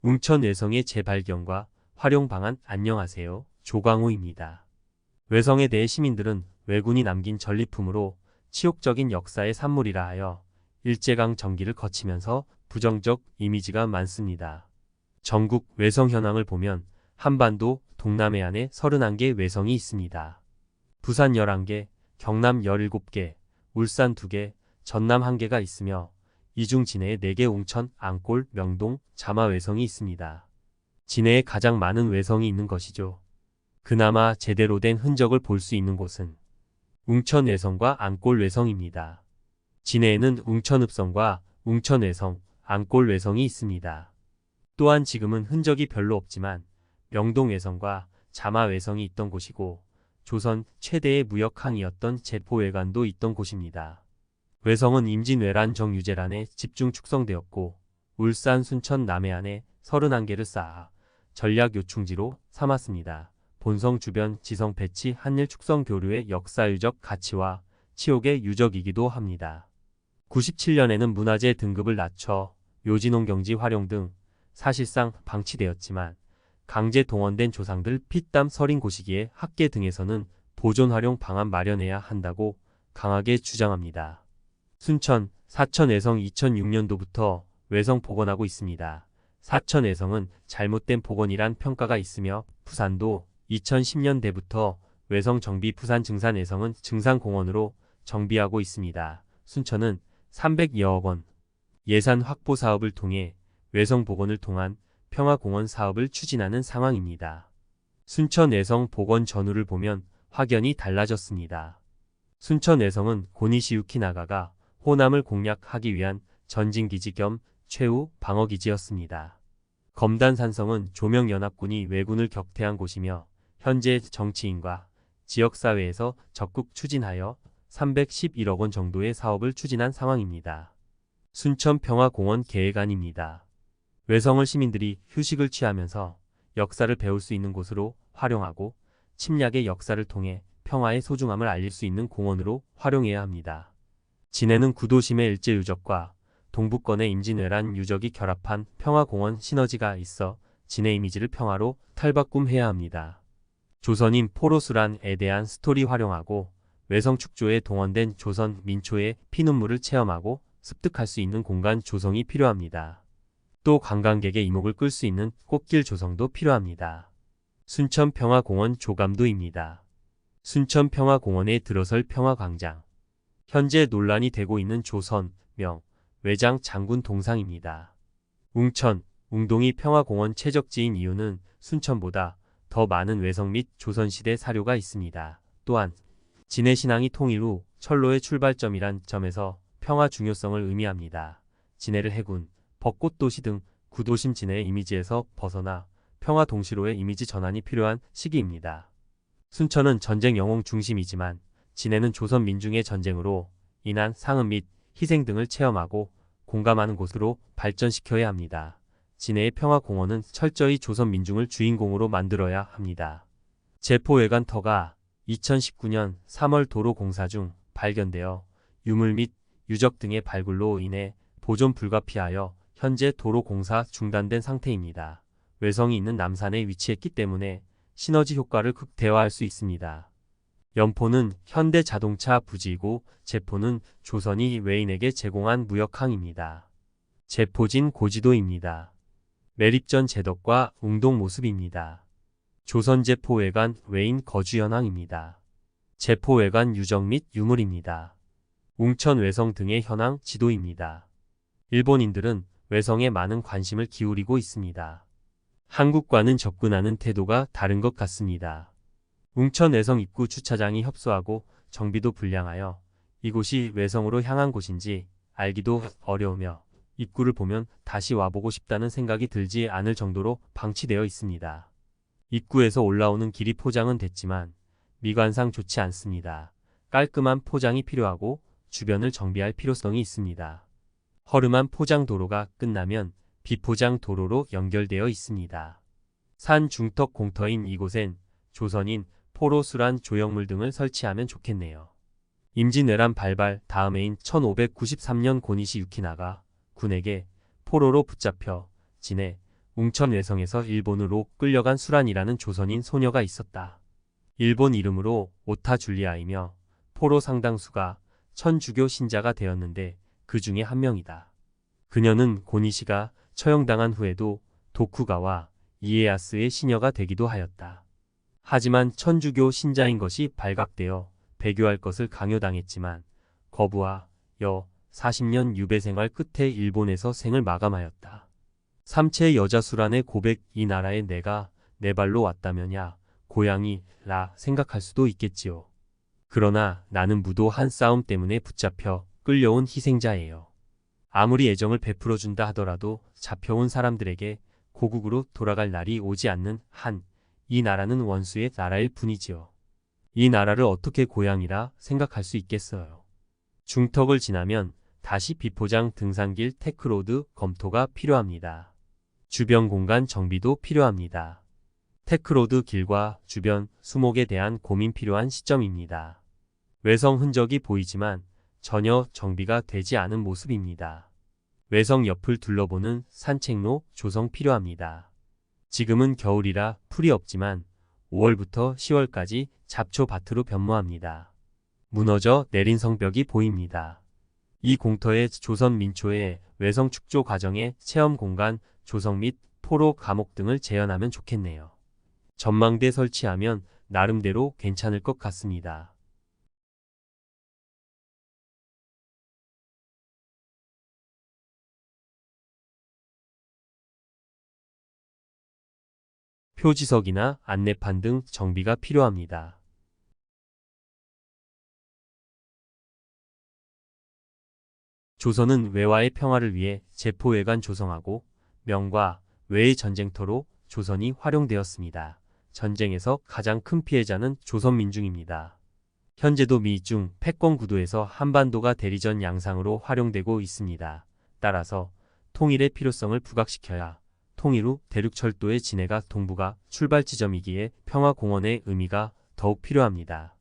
웅천 외성의 재발견과 활용 방안. 안녕하세요. 조광호입니다. 외성에 대해 시민들은 왜군이 남긴 전리품으로 치욕적인 역사의 산물이라 하여 일제강 전기를 거치면서 부정적 이미지가 많습니다. 전국 외성 현황을 보면 한반도 동남해안에 31개 외성이 있습니다. 부산 11개, 경남 17개, 울산 2개, 전남 1개가 있으며 이 중 진해에 4개 웅천, 앙골, 명동, 자마 외성이 있습니다. 진해에 가장 많은 외성이 있는 것이죠. 그나마 제대로 된 흔적을 볼 수 있는 곳은 웅천 외성과 앙골 외성입니다. 진해에는 웅천읍성과 웅천 외성, 앙골 외성이 있습니다. 또한 지금은 흔적이 별로 없지만 명동 외성과 자마 외성이 있던 곳이고 조선 최대의 무역항이었던 제포외관도 있던 곳입니다. 외성은 임진왜란 정유재란에 집중 축성되었고 울산, 순천, 남해안에 31개를 쌓아 전략 요충지로 삼았습니다. 본성 주변 지성 배치 한일 축성 교류의 역사유적 가치와 치욕의 유적이기도 합니다. 97년에는 문화재 등급을 낮춰 묘지농경지 활용 등 사실상 방치되었지만 강제 동원된 조상들 피땀 서린 곳이기에 학계 등에서는 보존 활용 방안 마련해야 한다고 강하게 주장합니다. 순천, 사천 외성 2006년도부터 외성 복원하고 있습니다. 사천 외성은 잘못된 복원이란 평가가 있으며 부산도 2010년대부터 외성 정비 부산 증산 외성은 증산공원으로 정비하고 있습니다. 순천은 302억 원 예산 확보 사업을 통해 외성 복원을 통한 평화공원 사업을 추진하는 상황입니다. 순천 외성 복원 전후를 보면 확연히 달라졌습니다. 순천 외성은 고니시 유키나가가 호남을 공략하기 위한 전진기지 겸 최후 방어기지였습니다. 검단산성은 조명연합군이 왜군을 격퇴한 곳이며 현재 정치인과 지역사회에서 적극 추진하여 311억 원 정도의 사업을 추진한 상황입니다. 순천평화공원 계획안입니다. 외성을 시민들이 휴식을 취하면서 역사를 배울 수 있는 곳으로 활용하고 침략의 역사를 통해 평화의 소중함을 알릴 수 있는 공원으로 활용해야 합니다. 진해는 구도심의 일제유적과 동북권의 임진왜란 유적이 결합한 평화공원 시너지가 있어 진해 이미지를 평화로 탈바꿈해야 합니다. 조선인 포로수란에 대한 스토리 활용하고 외성 축조에 동원된 조선 민초의 피눈물을 체험하고 습득할 수 있는 공간 조성이 필요합니다. 또 관광객의 이목을 끌 수 있는 꽃길 조성도 필요합니다. 순천평화공원 조감도입니다. 순천평화공원에 들어설 평화광장. 현재 논란이 되고 있는 조선, 명, 외장 장군 동상입니다. 웅천, 웅동이 평화공원 최적지인 이유는 순천보다 더 많은 외성 및 조선시대 사료가 있습니다. 또한 진해신항이 통일 후 철로의 출발점이란 점에서 평화 중요성을 의미합니다. 진해를 해군, 벚꽃도시 등 구도심 진해의 이미지에서 벗어나 평화 동시로의 이미지 전환이 필요한 시기입니다. 순천은 전쟁 영웅 중심이지만 진해는 조선 민중의 전쟁으로 인한 상흔 및 희생 등을 체험하고 공감하는 곳으로 발전시켜야 합니다. 진해의 평화공원은 철저히 조선 민중을 주인공으로 만들어야 합니다. 제포외관터가 2019년 3월 도로 공사 중 발견되어 유물 및 유적 등의 발굴로 인해 보존 불가피하여 현재 도로 공사 중단된 상태입니다. 외성이 있는 남산에 위치했기 때문에 시너지 효과를 극대화할 수 있습니다. 연포는 현대자동차 부지이고 제포는 조선이 외인에게 제공한 무역항입니다. 제포진 고지도입니다. 매립전 제덕과 웅동 모습입니다. 조선 제포외관 외인 거주 현황입니다. 제포외관 유적 및 유물입니다. 웅천 외성 등의 현황 지도입니다. 일본인들은 외성에 많은 관심을 기울이고 있습니다. 한국과는 접근하는 태도가 다른 것 같습니다. 웅천 외성 입구 주차장이 협소하고 정비도 불량하여 이곳이 외성으로 향한 곳인지 알기도 어려우며 입구를 보면 다시 와보고 싶다는 생각이 들지 않을 정도로 방치되어 있습니다. 입구에서 올라오는 길이 포장은 됐지만 미관상 좋지 않습니다. 깔끔한 포장이 필요하고 주변을 정비할 필요성이 있습니다. 허름한 포장 도로가 끝나면 비포장 도로로 연결되어 있습니다. 산 중턱 공터인 이곳엔 조선인 포로수란 조형물 등을 설치하면 좋겠네요. 임진왜란 발발 다음해인 1593년 고니시 유키나가 군에게 포로로 붙잡혀 진해, 웅천 외성에서 일본으로 끌려간 수란이라는 조선인 소녀가 있었다. 일본 이름으로 오타 줄리아이며 포로 상당수가 천주교 신자가 되었는데 그 중에 한 명이다. 그녀는 고니시가 처형당한 후에도 도쿠가와 이에야스의 시녀가 되기도 하였다. 하지만 천주교 신자인 것이 발각되어 배교할 것을 강요당했지만 거부하여 40년 유배 생활 끝에 일본에서 생을 마감하였다. 삼체 여자 수란의 고백. 이 나라에 내가 내 발로 왔다면야 고향이라 생각할 수도 있겠지요. 그러나 나는 무도한 싸움 때문에 붙잡혀 끌려온 희생자예요. 아무리 애정을 베풀어준다 하더라도 잡혀온 사람들에게 고국으로 돌아갈 날이 오지 않는 한 이 나라는 원수의 나라일 뿐이지요. 이 나라를 어떻게 고향이라 생각할 수 있겠어요. 중턱을 지나면 다시 비포장 등산길 테크로드 검토가 필요합니다. 주변 공간 정비도 필요합니다. 테크로드 길과 주변 수목에 대한 고민 필요한 시점입니다. 외성 흔적이 보이지만 전혀 정비가 되지 않은 모습입니다. 외성 옆을 둘러보는 산책로 조성 필요합니다. 지금은 겨울이라 풀이 없지만 5월부터 10월까지 잡초밭으로 변모합니다. 무너져 내린 성벽이 보입니다. 이 공터의 조선 민초의 외성 축조 과정의 체험 공간 조성 및 포로 감옥 등을 재현하면 좋겠네요. 전망대 설치하면 나름대로 괜찮을 것 같습니다. 표지석이나 안내판 등 정비가 필요합니다. 조선은 외와의 평화를 위해 제포외관 조성하고 명과 외의 전쟁터로 조선이 활용되었습니다. 전쟁에서 가장 큰 피해자는 조선 민중입니다. 현재도 미중 패권 구도에서 한반도가 대리전 양상으로 활용되고 있습니다. 따라서 통일의 필요성을 부각시켜야 통일 후 대륙철도의 진해가 동북아 출발 지점이기에 평화공원의 의미가 더욱 필요합니다.